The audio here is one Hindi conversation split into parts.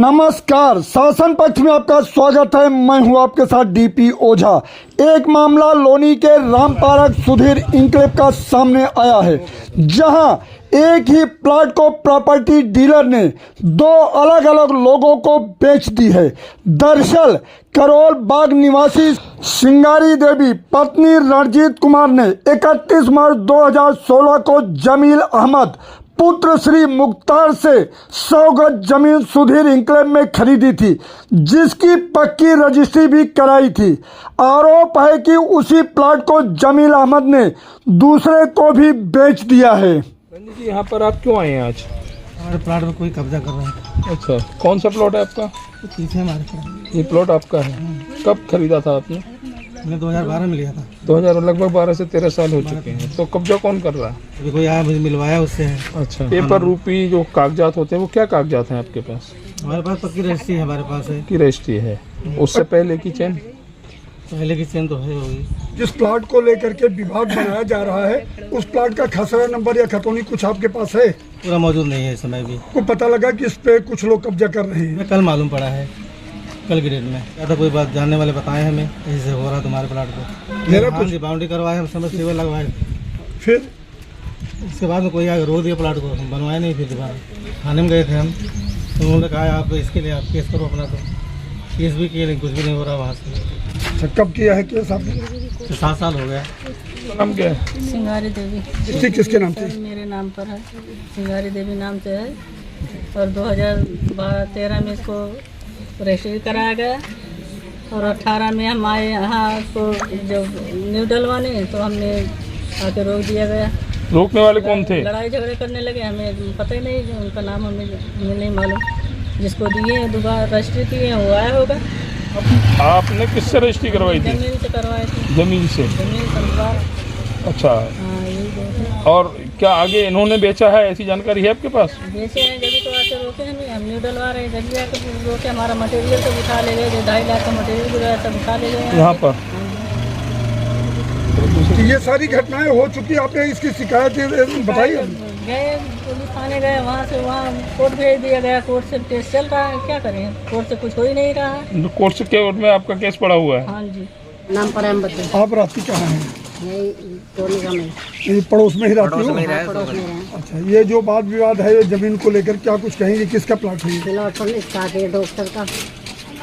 नमस्कार, शासन पक्ष में आपका स्वागत है। मैं हूं आपके साथ डीपी ओझा। एक मामला लोनी के रामपारक सुधीर इंक्लेव का सामने आया है, जहां एक ही प्लाट को प्रॉपर्टी डीलर ने दो अलग अलग लोगों को बेच दी है। दरअसल करोल बाग निवासी सिंगारी देवी पत्नी रणजीत कुमार ने 31 मार्च 2016 को जमील अहमद पुत्र श्री मुख्तार से 100 गज जमीन सुधीर इंक्लेव में खरीदी थी, जिसकी पक्की रजिस्ट्री भी कराई थी। आरोप है कि उसी प्लाट को जमील अहमद ने दूसरे को भी बेच दिया है। रंजीत जी, यहाँ पर आप क्यों आए हैं आज? हमारे प्लाट में कोई कब्जा कर रहा है। अच्छा, कौन सा प्लॉट है आपका? पीछे हमारे प्लाट। ये प्लॉट आपका है? कब खरीदा था आपने? मैंने 2012 में लिया था। 2000 लगभग 12 से 13 साल हो चुके हैं। तो कब्जा कौन कर रहा है? अभी कोई आया, मुझे मिलवाया उससे है। अच्छा, पेपर रूपी जो कागजात होते हैं वो क्या कागजात हैं आपके पास? हमारे पास पक्की रजिस्ट्री है, हमारे पास है की रजिस्ट्री है। उससे पहले की चेन? पहले की चेन तो है होगी। जिस प्लाट को लेकर के विवाद बनाया जा रहा है, उस प्लाट का खसरा नंबर या खतौनी कुछ आपके पास है? पूरा मौजूद नहीं है इस समय भी। को पता लगा कि इस पे कुछ लोग कब्जा कर रहे हैं? कल मालूम पड़ा है, कल की डेट में। क्या था, कोई बात जानने वाले बताए हमें ऐसे हो रहा तुम्हारे प्लाट को। मेरा हाँ जी, बाउंड्री करवाए, हम समझ सिविल लगवाए। फिर इसके बाद में कोई आगे रो दिया प्लाट को, हम बनवाए नहीं। फिर दोबारा थाने में गए थे हम, तो उन्होंने कहा आप इसके लिए आप केस करो अपना। तो केस भी किए, लेकिन कुछ भी नहीं हो रहा वहाँ से। कब किया है केस आपने? तो 7 साल हो गया। नाम क्या है? सिंगारी देवी। किसके नाम से? मेरे नाम पर है, सिंगारी देवी नाम से है। और 2012-13 में इसको रजिस्ट्री कराया गया और 18 में हम आए यहाँ को जब न्यू डलवाने, तो हमने आके रोक दिया गया। रोकने वाले कौन थे? लड़ाई झगड़े करने लगे, हमें पता ही नहीं, उनका नाम हमें नहीं मालूम। जिसको दिए हैं दोबारा रजिस्ट्री की है वो आया होगा। आपने किससे रजिस्ट्री करवाई थी? जमीन से करवाए थे। जमीन से? जमीन संस्कार। अच्छा, हाँ, यही दो। और क्या आगे इन्होंने बेचा है, ऐसी जानकारी है आपके पास? बेचे हैं जब तो आके रोके हमें, हम न्यू डलवा रहे हैं। जब आके रोके, हमारा मटेरियल सब उठा ले गए, जो 2.5 लाख का मटेरियल भी गया सब उठा ले गए यहाँ पर। ये सारी घटनाएं हो चुकी, आपने इसकी शिकायत बताई? गए पुलिस थाने गए, वहाँ से वहाँ कोर्ट भेज दिया गया। कोर्ट से केस चल रहा है, क्या करें, कोर्ट से कुछ हो ही नहीं रहा है। कोर्ट से कोर्ट में आपका केस पड़ा हुआ है? हाँ जी। नाम पर हम बच्चे आप रहती कहाँ हैं? यही टोनी का में ये पड़ोस में ही रहती हो? पड़ोस में रहे। अच्छा, ये जो वाद विवाद है ये जमीन को लेकर, क्या कुछ कहेंगे? किसका प्लाट है? प्लॉट पर इसका के डॉक्टर का।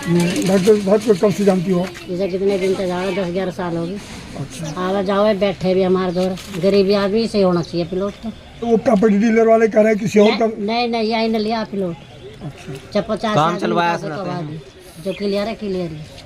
डॉक्टर साहब को कब से जानती हो? इसे कितने दिन तक जा 10-11 साल होगी। अच्छा, आवा जाओ बैठे भी हमारे दौर। गरीबी आदमी से होना चाहिए प्लॉट। तो वो प्रॉपर्टी डीलर वाले कह रहे हैं किसी और का? नहीं, यही न लिया प्लॉट। अच्छा, 50 साल चलवाया जो क्लियर है, क्लियर है।